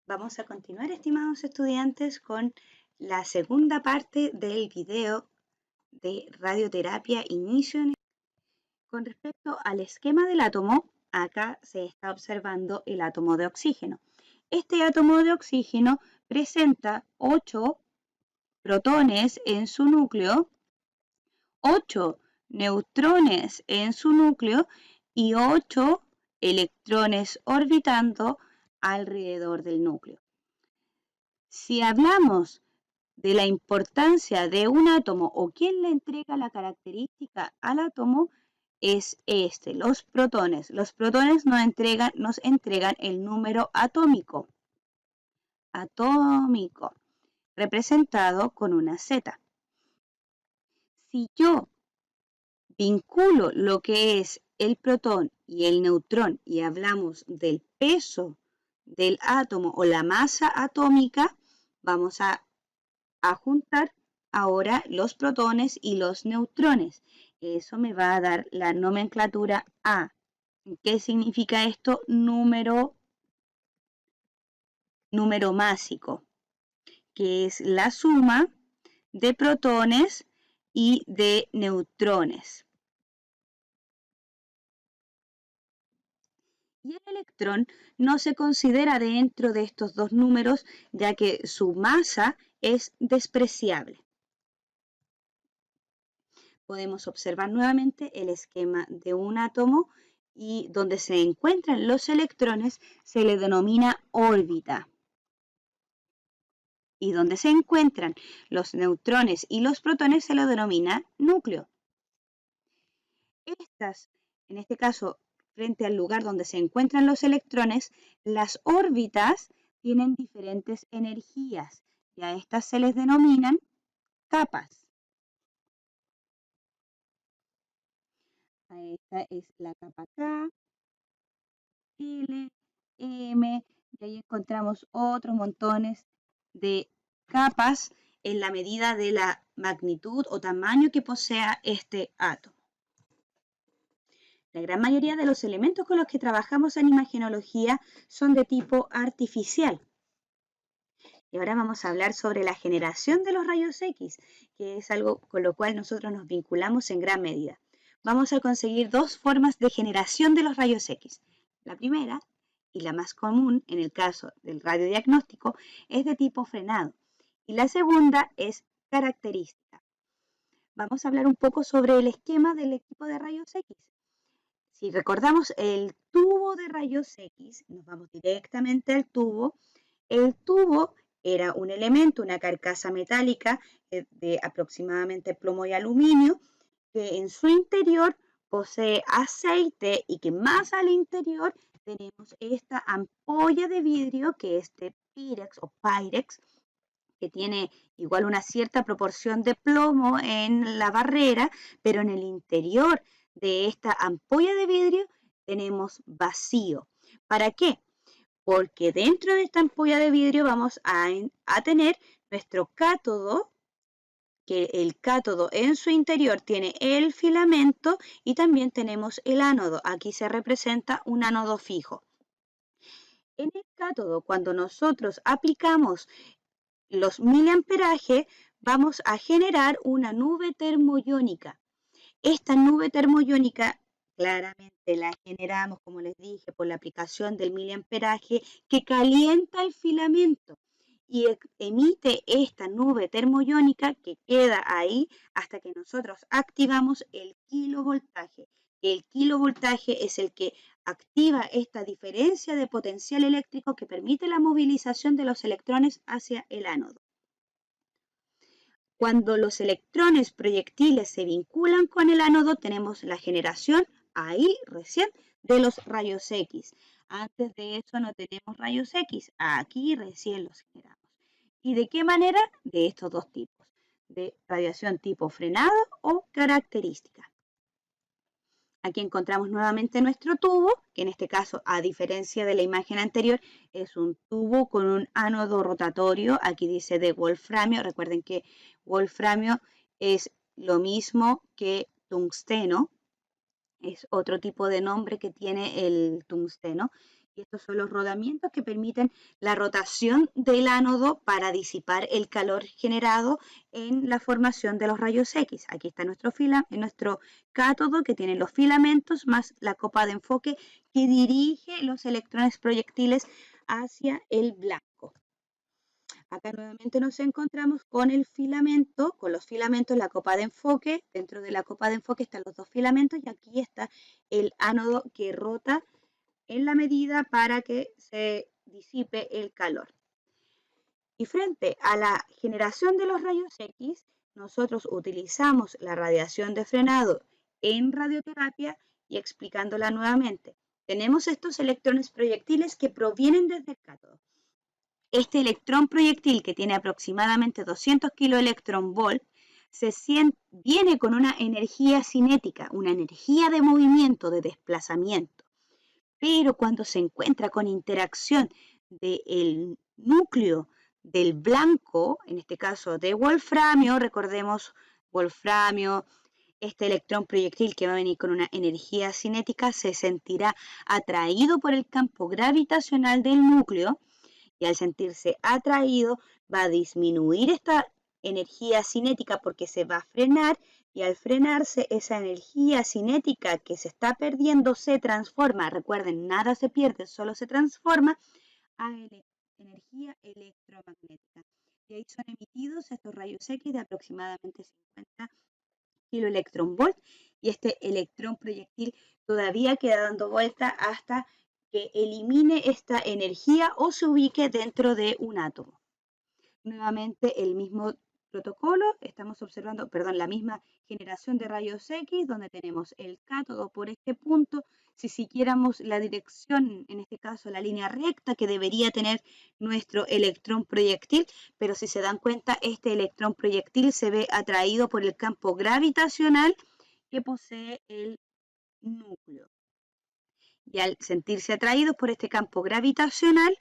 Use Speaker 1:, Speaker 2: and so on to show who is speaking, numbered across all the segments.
Speaker 1: Vamos a continuar, estimados estudiantes, con la segunda parte del video de radioterapia inicio. Con respecto al esquema del átomo, acá se está observando el átomo de oxígeno. Este átomo de oxígeno presenta 8 protones en su núcleo, 8 neutrones en su núcleo y 8 electrones orbitando alrededor del núcleo. Si hablamos de la importancia de un átomo o quién le entrega la característica al átomo, es los protones. Los protones nos entregan el número atómico, representado con una Z. Si yo vinculo lo que es el protón y el neutrón y hablamos del peso del átomo o la masa atómica, vamos a juntar ahora los protones y los neutrones. Eso me va a dar la nomenclatura A. ¿Qué significa esto? Número másico, que es la suma de protones y de neutrones. Y el electrón no se considera dentro de estos dos números, ya que su masa es despreciable. Podemos observar nuevamente el esquema de un átomo y donde se encuentran los electrones se le denomina órbita. Y donde se encuentran los neutrones y los protones se lo denomina núcleo. En este caso, frente al lugar donde se encuentran los electrones, las órbitas tienen diferentes energías y a estas se les denominan capas. Esta es la capa K, L, M, y ahí encontramos otros montones de capas en la medida de la magnitud o tamaño que posea este átomo. La gran mayoría de los elementos con los que trabajamos en imagenología son de tipo artificial. Y ahora vamos a hablar sobre la generación de los rayos X, que es algo con lo cual nosotros nos vinculamos en gran medida. Vamos a conseguir dos formas de generación de los rayos X. La primera, y la más común en el caso del radiodiagnóstico, es de tipo frenado. Y la segunda es característica. Vamos a hablar un poco sobre el esquema del equipo de rayos X. Si recordamos el tubo de rayos X, nos vamos directamente al tubo. El tubo era un elemento, una carcasa metálica de aproximadamente plomo y aluminio, que en su interior posee aceite y que más al interior tenemos esta ampolla de vidrio que es de Pyrex o Pyrex, que tiene igual una cierta proporción de plomo en la barrera, pero en el interior de esta ampolla de vidrio tenemos vacío. ¿Para qué? Porque dentro de esta ampolla de vidrio vamos a tener nuestro cátodo, que el cátodo en su interior tiene el filamento y también tenemos el ánodo. Aquí se representa un ánodo fijo. En el cátodo, cuando nosotros aplicamos los miliamperajes, vamos a generar una nube termoiónica. Esta nube termoiónica claramente la generamos, como les dije, por la aplicación del miliamperaje que calienta el filamento y emite esta nube termoiónica que queda ahí hasta que nosotros activamos el kilovoltaje. El kilovoltaje es el que activa esta diferencia de potencial eléctrico que permite la movilización de los electrones hacia el ánodo. Cuando los electrones proyectiles se vinculan con el ánodo, tenemos la generación ahí recién de los rayos X. Antes de eso no tenemos rayos X, aquí recién los generamos. ¿Y de qué manera? De estos dos tipos, de radiación tipo frenado o característica. Aquí encontramos nuevamente nuestro tubo, que en este caso, a diferencia de la imagen anterior, es un tubo con un ánodo rotatorio. Aquí dice de wolframio. Recuerden que wolframio es lo mismo que tungsteno. Es otro tipo de nombre que tiene el tungsteno. Y estos son los rodamientos que permiten la rotación del ánodo para disipar el calor generado en la formación de los rayos X. Aquí está nuestro cátodo que tiene los filamentos más la copa de enfoque que dirige los electrones proyectiles hacia el blanco. Acá nuevamente nos encontramos con el filamento, con los filamentos, la copa de enfoque. Dentro de la copa de enfoque están los dos filamentos y aquí está el ánodo que rota en la medida para que se disipe el calor. Y frente a la generación de los rayos X, nosotros utilizamos la radiación de frenado en radioterapia y explicándola nuevamente. Tenemos estos electrones proyectiles que provienen desde el cátodo. Este electrón proyectil, que tiene aproximadamente 200 kiloelectronvolt, viene con una energía cinética, una energía de movimiento, de desplazamiento. Pero cuando se encuentra con interacción del núcleo del blanco, en este caso de wolframio, recordemos wolframio, este electrón proyectil que va a venir con una energía cinética se sentirá atraído por el campo gravitacional del núcleo y al sentirse atraído va a disminuir esta energía cinética porque se va a frenar y al frenarse esa energía cinética que se está perdiendo se transforma, recuerden, nada se pierde, solo se transforma a energía electromagnética. Y ahí son emitidos estos rayos X de aproximadamente 50 kiloelectronvolt y este electrón proyectil todavía queda dando vuelta hasta que elimine esta energía o se ubique dentro de un átomo. Nuevamente el mismo protocolo, estamos observando, la misma generación de rayos X, donde tenemos el cátodo por este punto. Si siguiéramos la dirección, en este caso la línea recta que debería tener nuestro electrón proyectil, pero si se dan cuenta, este electrón proyectil se ve atraído por el campo gravitacional que posee el núcleo. Y al sentirse atraídos por este campo gravitacional,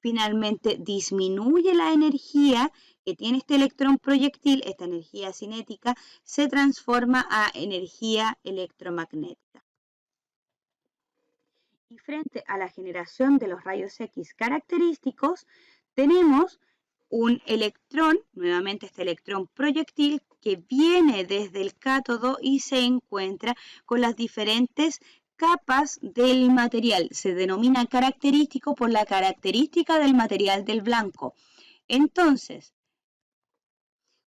Speaker 1: finalmente disminuye la energía que tiene este electrón proyectil, esta energía cinética, se transforma a energía electromagnética. Y frente a la generación de los rayos X característicos, tenemos un electrón, nuevamente este electrón proyectil, que viene desde el cátodo y se encuentra con las diferentes capas del material. Se denomina característico por la característica del material del blanco. Entonces,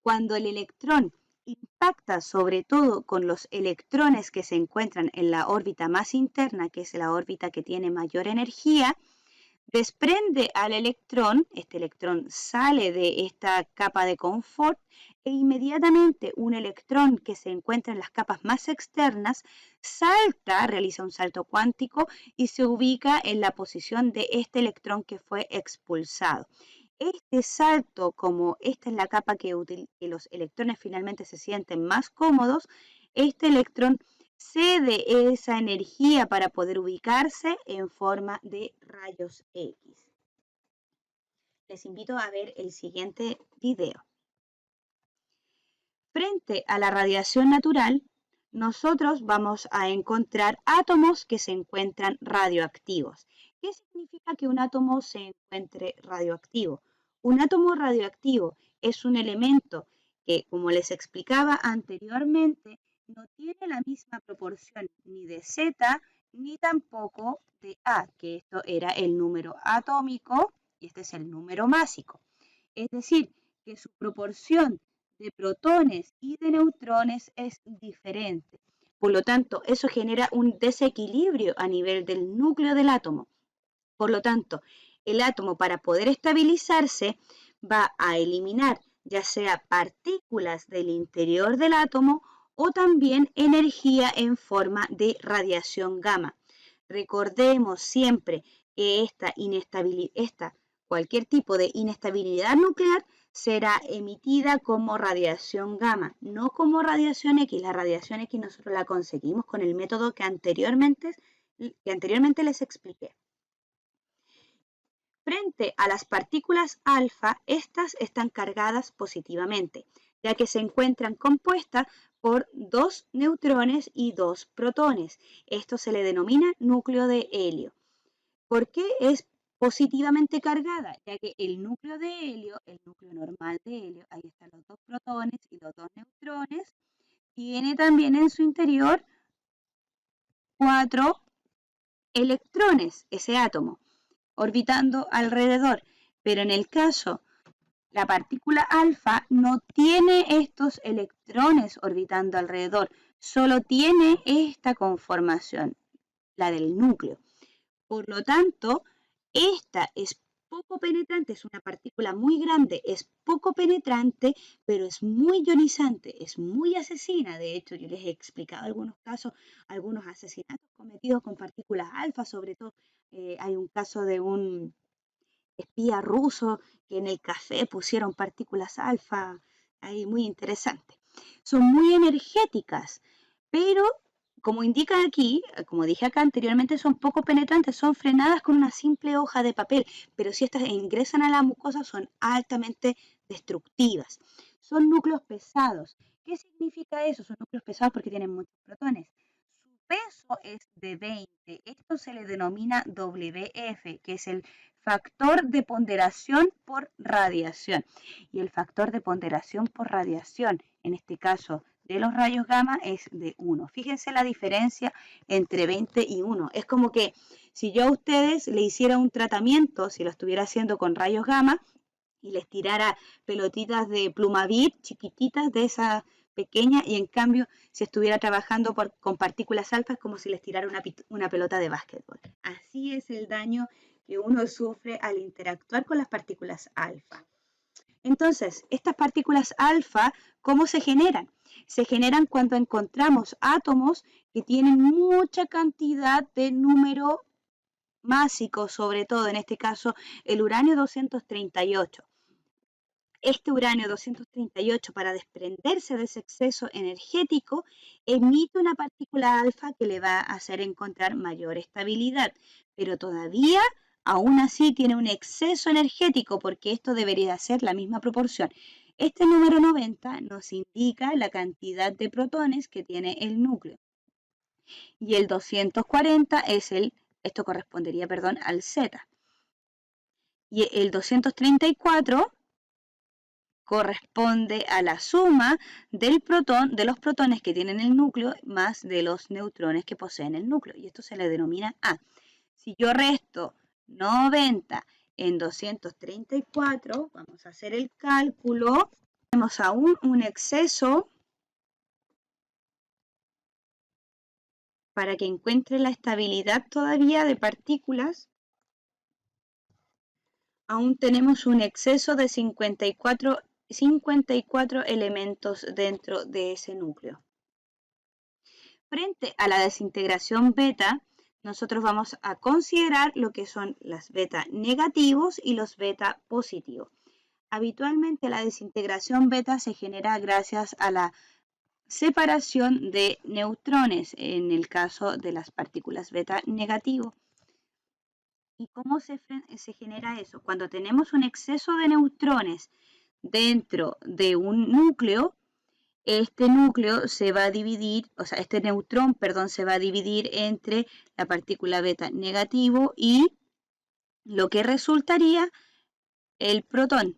Speaker 1: cuando el electrón impacta sobre todo con los electrones que se encuentran en la órbita más interna, que es la órbita que tiene mayor energía, desprende al electrón, este electrón sale de esta capa de confort e inmediatamente un electrón que se encuentra en las capas más externas salta, realiza un salto cuántico y se ubica en la posición de este electrón que fue expulsado. Este salto, como esta es la capa que los electrones finalmente se sienten más cómodos, este electrón cede esa energía para poder ubicarse en forma de rayos X. Les invito a ver el siguiente video. Frente a la radiación natural, nosotros vamos a encontrar átomos que se encuentran radioactivos. ¿Qué significa que un átomo se encuentre radioactivo? Un átomo radioactivo es un elemento que, como les explicaba anteriormente, no tiene la misma proporción ni de Z ni tampoco de A, que esto era el número atómico y este es el número másico. Es decir, que su proporción de protones y de neutrones es diferente. Por lo tanto, eso genera un desequilibrio a nivel del núcleo del átomo. Por lo tanto, el átomo para poder estabilizarse va a eliminar ya sea partículas del interior del átomo o también energía en forma de radiación gamma. Recordemos siempre que cualquier tipo de inestabilidad nuclear será emitida como radiación gamma, no como radiación X. La radiación X nosotros la conseguimos con el método que anteriormente les expliqué. Frente a las partículas alfa, estas están cargadas positivamente, ya que se encuentran compuestas por 2 neutrones y 2 protones. Esto se le denomina núcleo de helio. ¿Por qué es positivamente cargada? Ya que el núcleo de helio, el núcleo normal de helio, ahí están los dos protones y los dos neutrones, tiene también en su interior 4 electrones, ese átomo, orbitando alrededor. Pero en el caso, la partícula alfa no tiene estos electrones orbitando alrededor, solo tiene esta conformación, la del núcleo. Por lo tanto, esta es poco penetrante, es una partícula muy grande, es poco penetrante, pero es muy ionizante, es muy asesina. De hecho, yo les he explicado algunos casos, algunos asesinatos cometidos con partículas alfa, sobre todo hay un caso de un espía ruso que en el café pusieron partículas alfa, ahí muy interesante. Son muy energéticas, pero como indica aquí, como dije acá anteriormente, son poco penetrantes, son frenadas con una simple hoja de papel, pero si estas ingresan a la mucosa son altamente destructivas. Son núcleos pesados. ¿Qué significa eso? Son núcleos pesados porque tienen muchos protones. Su peso es de 20. Esto se le denomina WF, que es el factor de ponderación por radiación. Y el factor de ponderación por radiación, en este caso de los rayos gamma, es de 1. Fíjense la diferencia entre 20 y 1. Es como que si yo a ustedes le hiciera un tratamiento, si lo estuviera haciendo con rayos gamma, y les tirara pelotitas de Plumavit chiquititas de esa pequeña, y en cambio si estuviera trabajando con partículas alfa es como si les tirara una pelota de básquetbol. Así es el daño que uno sufre al interactuar con las partículas alfa. Entonces, estas partículas alfa, ¿cómo se generan? Se generan cuando encontramos átomos que tienen mucha cantidad de número másico, sobre todo en este caso el uranio 238. Este uranio 238, para desprenderse de ese exceso energético, emite una partícula alfa que le va a hacer encontrar mayor estabilidad, pero todavía, aún así, tiene un exceso energético, porque esto debería ser la misma proporción. Este número 90 nos indica la cantidad de protones que tiene el núcleo. Y el 240 es esto correspondería, perdón, al Z. Y el 234 corresponde a la suma del protón, de los protones que tienen el núcleo más de los neutrones que poseen el núcleo. Y esto se le denomina A. Si yo resto 90 en 234, vamos a hacer el cálculo, tenemos aún un exceso para que encuentre la estabilidad todavía de partículas. Aún tenemos un exceso de 54 elementos dentro de ese núcleo. Frente a la desintegración beta, nosotros vamos a considerar lo que son las beta negativos y los beta positivos. Habitualmente la desintegración beta se genera gracias a la separación de neutrones en el caso de las partículas beta negativo. ¿Y cómo se genera eso? Cuando tenemos un exceso de neutrones dentro de un núcleo, este núcleo se va a dividir, o sea, este neutrón, perdón, se va a dividir entre la partícula beta negativo y lo que resultaría el protón.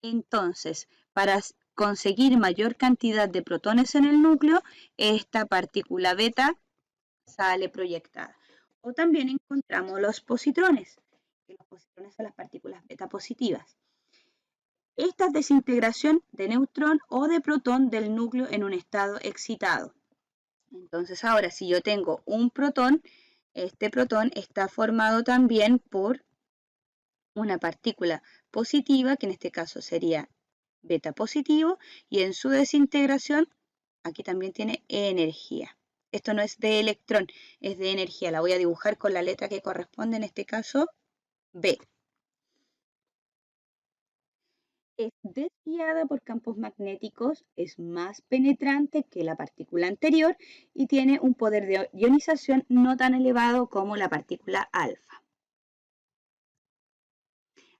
Speaker 1: Entonces, para conseguir mayor cantidad de protones en el núcleo, esta partícula beta sale proyectada. O también encontramos los positrones, que los positrones son las partículas beta positivas. Esta es desintegración de neutrón o de protón del núcleo en un estado excitado. Entonces ahora si yo tengo un protón, este protón está formado también por una partícula positiva, que en este caso sería beta positivo, y en su desintegración aquí también tiene energía. Esto no es de electrón, es de energía. La voy a dibujar con la letra que corresponde, en este caso B. Es desviada por campos magnéticos, es más penetrante que la partícula anterior y tiene un poder de ionización no tan elevado como la partícula alfa.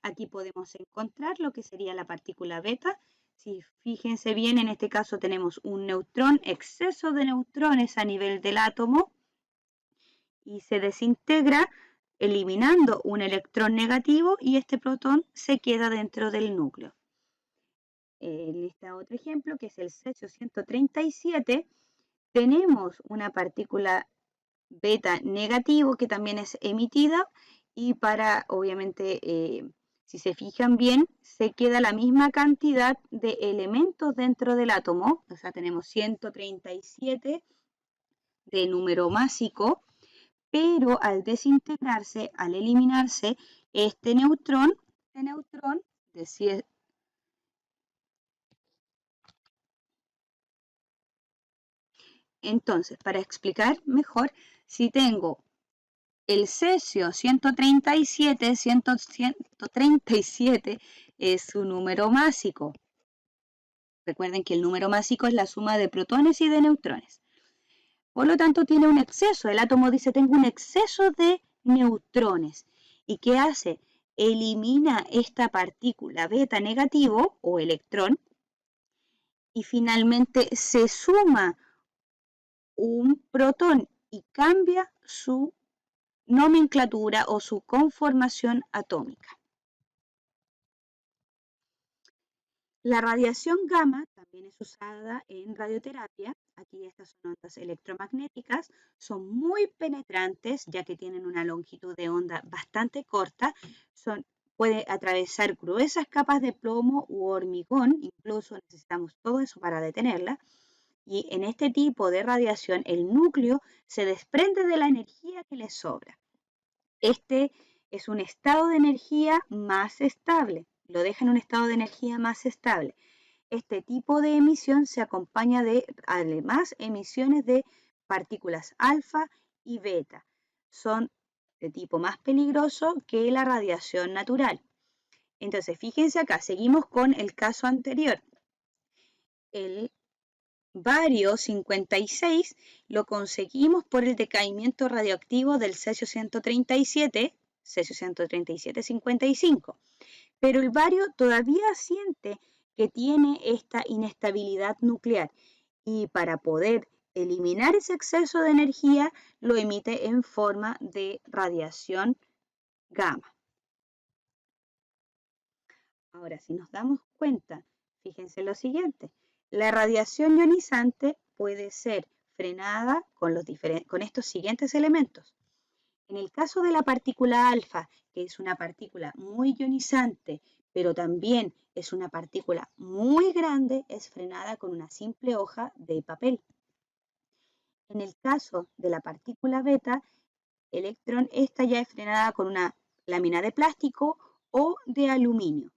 Speaker 1: Aquí podemos encontrar lo que sería la partícula beta. Si fíjense bien, en este caso tenemos un neutrón, exceso de neutrones a nivel del átomo, y se desintegra eliminando un electrón negativo y este protón se queda dentro del núcleo. En este otro ejemplo, que es el cesio 137, tenemos una partícula beta negativo que también es emitida y para, obviamente, si se fijan bien, se queda la misma cantidad de elementos dentro del átomo, o sea, tenemos 137 de número másico, pero al desintegrarse, al eliminarse, este neutrón de entonces, para explicar mejor, si tengo el cesio 137, 137 es su número másico. Recuerden que el número másico es la suma de protones y de neutrones. Por lo tanto, tiene un exceso. El átomo dice, tengo un exceso de neutrones. ¿Y qué hace? Elimina esta partícula beta negativo o electrón y finalmente se suma un protón y cambia su nomenclatura o su conformación atómica. La radiación gamma también es usada en radioterapia. Aquí estas son ondas electromagnéticas, son muy penetrantes ya que tienen una longitud de onda bastante corta, puede atravesar gruesas capas de plomo u hormigón, incluso necesitamos todo eso para detenerla. Y en este tipo de radiación el núcleo se desprende de la energía que le sobra. Este es un estado de energía más estable, lo deja en un estado de energía más estable. Este tipo de emisión se acompaña de, además, emisiones de partículas alfa y beta. Son de tipo más peligroso que la radiación natural. Entonces, fíjense acá, seguimos con el caso anterior. El bario 56 lo conseguimos por el decaimiento radioactivo del cesio 137, cesio 137-55. Pero el bario todavía siente que tiene esta inestabilidad nuclear y para poder eliminar ese exceso de energía lo emite en forma de radiación gamma. Ahora, si nos damos cuenta, fíjense lo siguiente, la radiación ionizante puede ser frenada con estos siguientes elementos. En el caso de la partícula alfa, que es una partícula muy ionizante, pero también es una partícula muy grande, es frenada con una simple hoja de papel. En el caso de la partícula beta, electrón, esta ya es frenada con una lámina de plástico o de aluminio.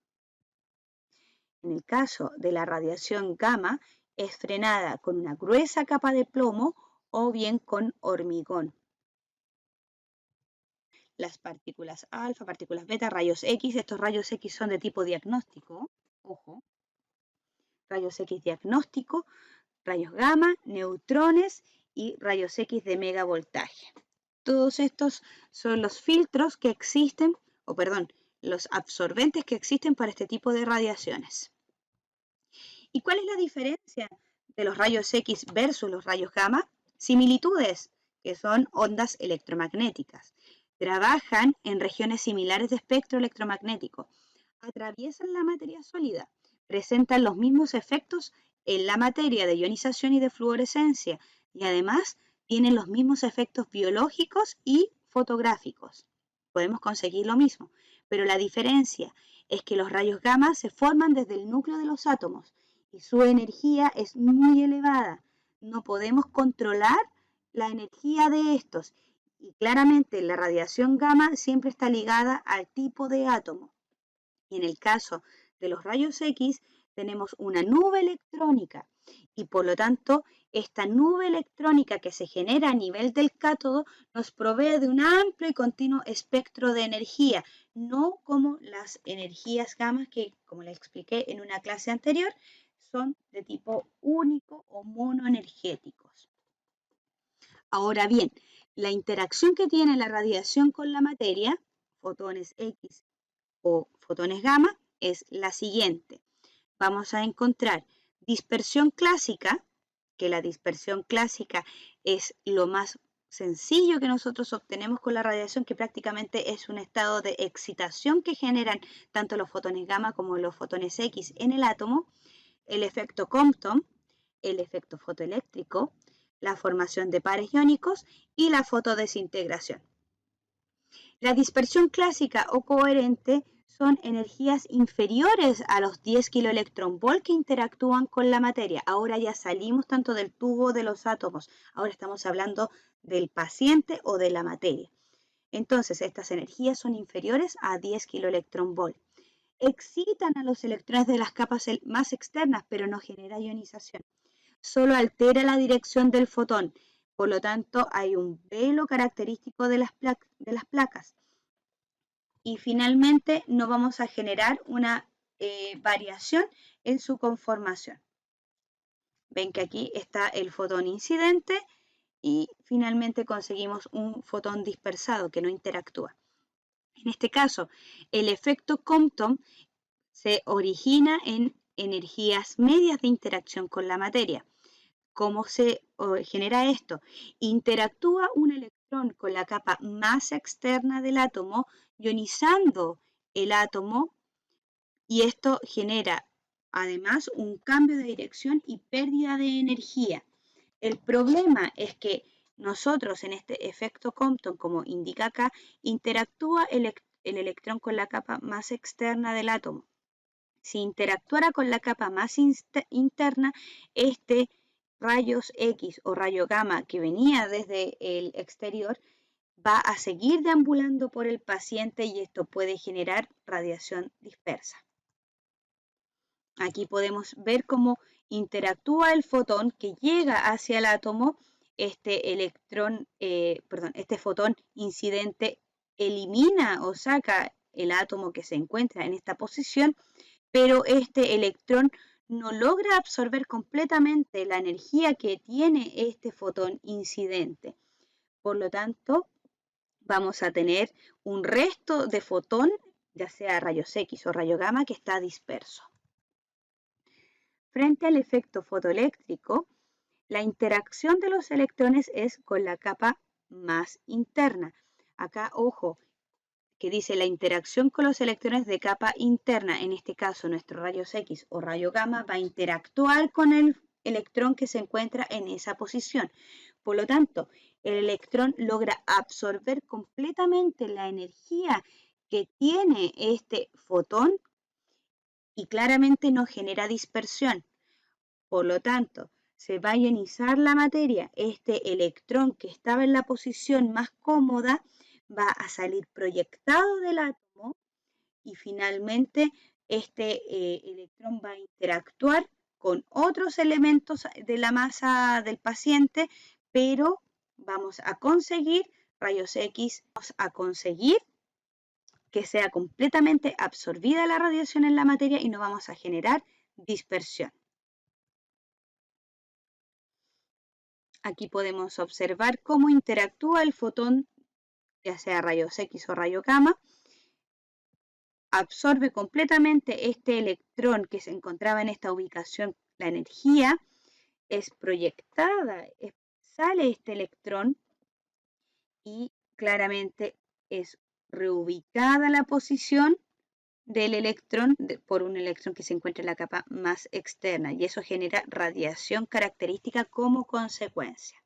Speaker 1: En el caso de la radiación gamma, es frenada con una gruesa capa de plomo o bien con hormigón. Las partículas alfa, partículas beta, rayos X, estos rayos X son de tipo diagnóstico, ojo, rayos X diagnóstico, rayos gamma, neutrones y rayos X de megavoltaje. Todos estos son los filtros que existen, los absorbentes que existen para este tipo de radiaciones. ¿Y cuál es la diferencia de los rayos X versus los rayos gamma? Similitudes, que son ondas electromagnéticas. Trabajan en regiones similares de espectro electromagnético. Atraviesan la materia sólida. Presentan los mismos efectos en la materia de ionización y de fluorescencia. Y además tienen los mismos efectos biológicos y fotográficos. Podemos conseguir lo mismo. Pero la diferencia es que los rayos gamma se forman desde el núcleo de los átomos y su energía es muy elevada. No podemos controlar la energía de estos. Y claramente la radiación gamma siempre está ligada al tipo de átomo. Y en el caso de los rayos X tenemos una nube electrónica y por lo tanto esta nube electrónica que se genera a nivel del cátodo nos provee de un amplio y continuo espectro de energía, no como las energías gamma que, como les expliqué en una clase anterior, son de tipo único o monoenergéticos. Ahora bien, la interacción que tiene la radiación con la materia, fotones X o fotones gamma, es la siguiente. Vamos a encontrar dispersión clásica, que la dispersión clásica es lo más sencillo que nosotros obtenemos con la radiación, que prácticamente es un estado de excitación que generan tanto los fotones gamma como los fotones X en el átomo, el efecto Compton, el efecto fotoeléctrico, la formación de pares iónicos y la fotodesintegración. La dispersión clásica o coherente son energías inferiores a los 10 kiloelectronvolt que interactúan con la materia. Ahora ya salimos tanto del tubo de los átomos, ahora estamos hablando del paciente o de la materia. Entonces, estas energías son inferiores a 10 kiloelectronvolt. Excitan a los electrones de las capas más externas, pero no genera ionización. Solo altera la dirección del fotón. Por lo tanto, hay un velo característico de las placas. Y finalmente, no vamos a generar una variación en su conformación. Ven que aquí está el fotón incidente y finalmente conseguimos un fotón dispersado que no interactúa. En este caso, el efecto Compton se origina en energías medias de interacción con la materia. ¿Cómo se genera esto? Interactúa un electrón con la capa más externa del átomo, ionizando el átomo, y esto genera además un cambio de dirección y pérdida de energía. El problema es que nosotros en este efecto Compton, como indica acá, interactúa el electrón con la capa más externa del átomo. Si interactuara con la capa más interna, este rayos X o rayo gamma que venía desde el exterior va a seguir deambulando por el paciente y esto puede generar radiación dispersa. Aquí podemos ver cómo interactúa el fotón que llega hacia el átomo. Este fotón incidente elimina o saca el átomo que se encuentra en esta posición, pero este electrón no logra absorber completamente la energía que tiene este fotón incidente. Por lo tanto, vamos a tener un resto de fotón, ya sea rayos X o rayo gamma, que está disperso. Frente al efecto fotoeléctrico, la interacción de los electrones es con la capa más interna. Acá, ojo, que dice la interacción con los electrones de capa interna, en este caso nuestro rayos X o rayo gamma va a interactuar con el electrón que se encuentra en esa posición. Por lo tanto, el electrón logra absorber completamente la energía que tiene este fotón y claramente no genera dispersión. Por lo tanto, se va a ionizar la materia. Este electrón que estaba en la posición más cómoda va a salir proyectado del átomo y finalmente este electrón va a interactuar con otros elementos de la masa del paciente, pero vamos a conseguir rayos X, vamos a conseguir que sea completamente absorbida la radiación en la materia y no vamos a generar dispersión. Aquí podemos observar cómo interactúa el fotón, ya sea rayos X o rayo gamma, absorbe completamente este electrón que se encontraba en esta ubicación, la energía es proyectada, sale este electrón y claramente es reubicada la posición del electrón por un electrón que se encuentra en la capa más externa y eso genera radiación característica como consecuencia.